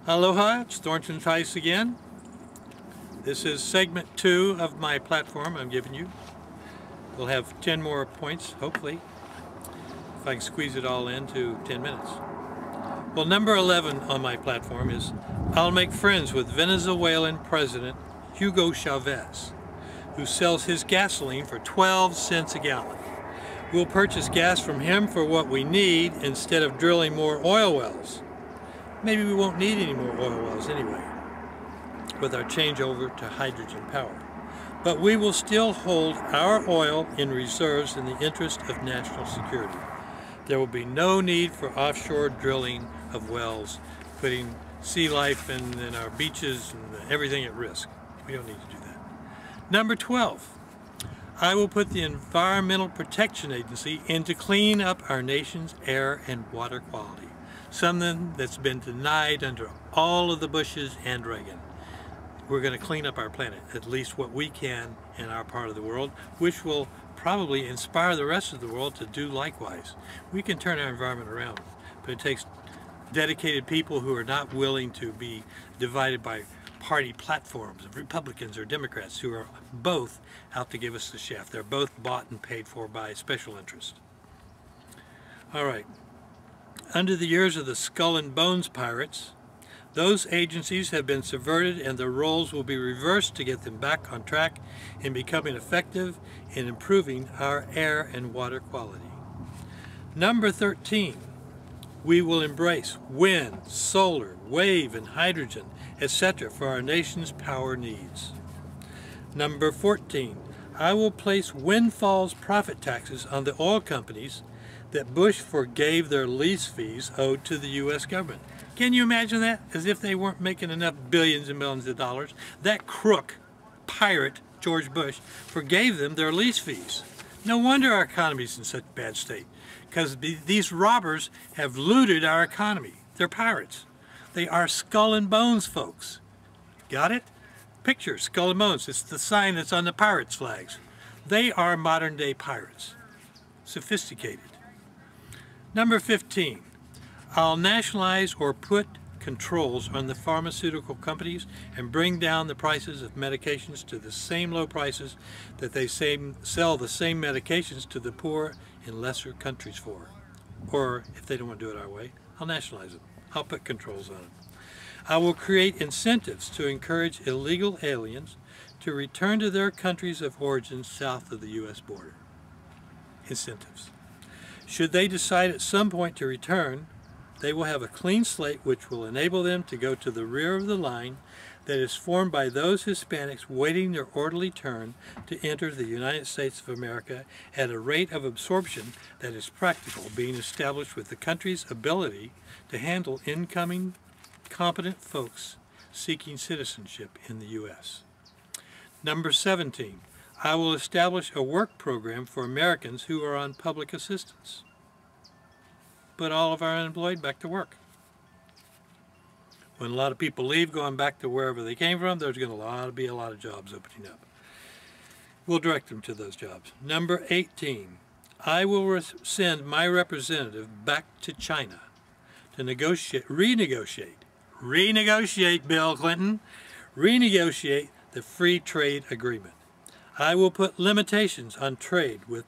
Aloha, it's Thornton Tice again. This is segment 2 of my platform I'm giving you. We'll have 10 more points, hopefully, if I can squeeze it all into 10 minutes. Well, number 11 on my platform is I'll make friends with Venezuelan President Hugo Chavez, who sells his gasoline for 12 cents a gallon. We'll purchase gas from him for what we need instead of drilling more oil wells. Maybe we won't need any more oil wells anyway, with our changeover to hydrogen power. But we will still hold our oil in reserves in the interest of national security. There will be no need for offshore drilling of wells, putting sea life and our beaches and everything at risk. We don't need to do that. Number 12, I will put the Environmental Protection Agency in to clean up our nation's air and water quality. Something that's been denied under all of the Bushes and Reagan. We're going to clean up our planet, at least what we can in our part of the world, which will probably inspire the rest of the world to do likewise. We can turn our environment around, but it takes dedicated people who are not willing to be divided by party platforms of Republicans or Democrats who are both out to give us the shaft. They're both bought and paid for by special interests. All right. Under the years of the Skull and Bones pirates, those agencies have been subverted and their roles will be reversed to get them back on track in becoming effective in improving our air and water quality. Number 13, we will embrace wind, solar, wave, and hydrogen, etc. for our nation's power needs. Number 14, I will place windfalls profit taxes on the oil companies that Bush forgave their lease fees owed to the U.S. government. Can you imagine that? As if they weren't making enough billions and millions of dollars. That crook, pirate, George Bush, forgave them their lease fees. No wonder our economy's in such bad state, because these robbers have looted our economy. They're pirates. They are Skull and Bones folks. Got it? Picture Skull and Bones. It's the sign that's on the pirates' flags. They are modern-day pirates. Sophisticated. Number 15, I'll nationalize or put controls on the pharmaceutical companies and bring down the prices of medications to the same low prices that they sell the same medications to the poor in lesser countries for. Or, if they don't want to do it our way, I'll nationalize it. I'll put controls on it. I will create incentives to encourage illegal aliens to return to their countries of origin south of the U.S. border. Incentives. Should they decide at some point to return, they will have a clean slate which will enable them to go to the rear of the line that is formed by those Hispanics waiting their orderly turn to enter the United States of America at a rate of absorption that is practical, being established with the country's ability to handle incoming competent folks seeking citizenship in the U.S. Number 17. I will establish a work program for Americans who are on public assistance. Put all of our unemployed back to work. When a lot of people leave, going back to wherever they came from, there's going to be a lot of jobs opening up. We'll direct them to those jobs. Number 18. I will send my representative back to China to renegotiate, Bill Clinton, renegotiate the free trade agreement. I will put limitations on trade with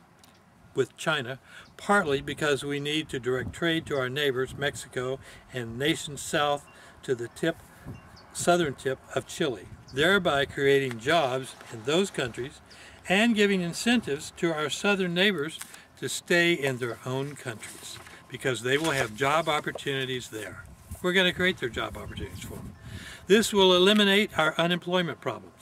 China, partly because we need to direct trade to our neighbors, Mexico, and nations south to the southern tip of Chile, thereby creating jobs in those countries and giving incentives to our southern neighbors to stay in their own countries, because they will have job opportunities there. We're going to create their job opportunities for them. This will eliminate our unemployment problems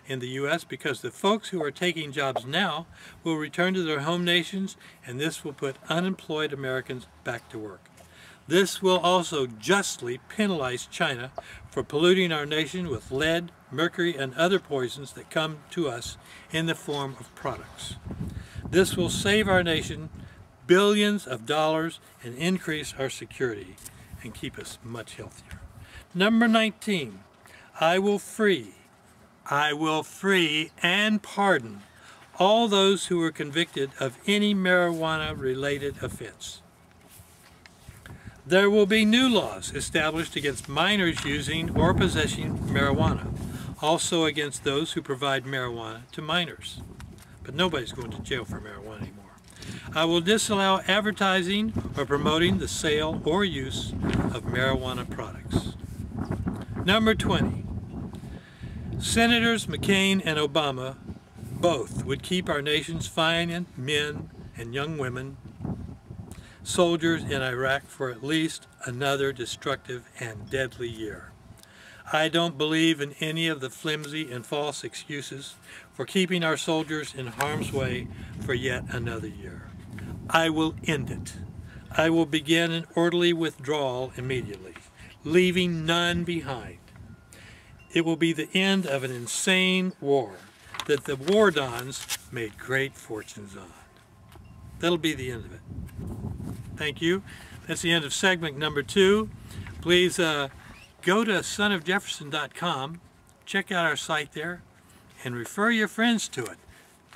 in the U.S. because the folks who are taking jobs now will return to their home nations, and this will put unemployed Americans back to work. This will also justly penalize China for polluting our nation with lead, mercury, and other poisons that come to us in the form of products. This will save our nation billions of dollars and increase our security and keep us much healthier. Number 19, I will free and pardon all those who were convicted of any marijuana-related offense. There will be new laws established against minors using or possessing marijuana, also against those who provide marijuana to minors. But nobody's going to jail for marijuana anymore. I will disallow advertising or promoting the sale or use of marijuana products. Number 20. Senators McCain and Obama both would keep our nation's fine men and young women soldiers in Iraq for at least another destructive and deadly year. I don't believe in any of the flimsy and false excuses for keeping our soldiers in harm's way for yet another year. I will end it. I will begin an orderly withdrawal immediately, leaving none behind. It will be the end of an insane war that the war dons made great fortunes on. That'll be the end of it. Thank you. That's the end of segment number 2. Please go to sonofjefferson.com, check out our site there, and refer your friends to it.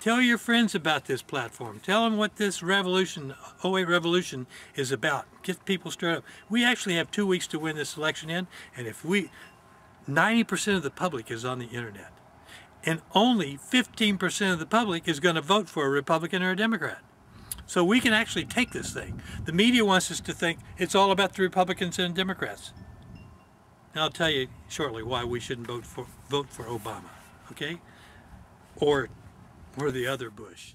Tell your friends about this platform. Tell them what this revolution, 08 revolution, is about. Get people stirred up. We actually have 2 weeks to win this election in, and if 90% of the public is on the internet, and only 15% of the public is going to vote for a Republican or a Democrat. So we can actually take this thing. The media wants us to think it's all about the Republicans and Democrats. Now I'll tell you shortly why we shouldn't vote for Obama, okay? Or the other Bush.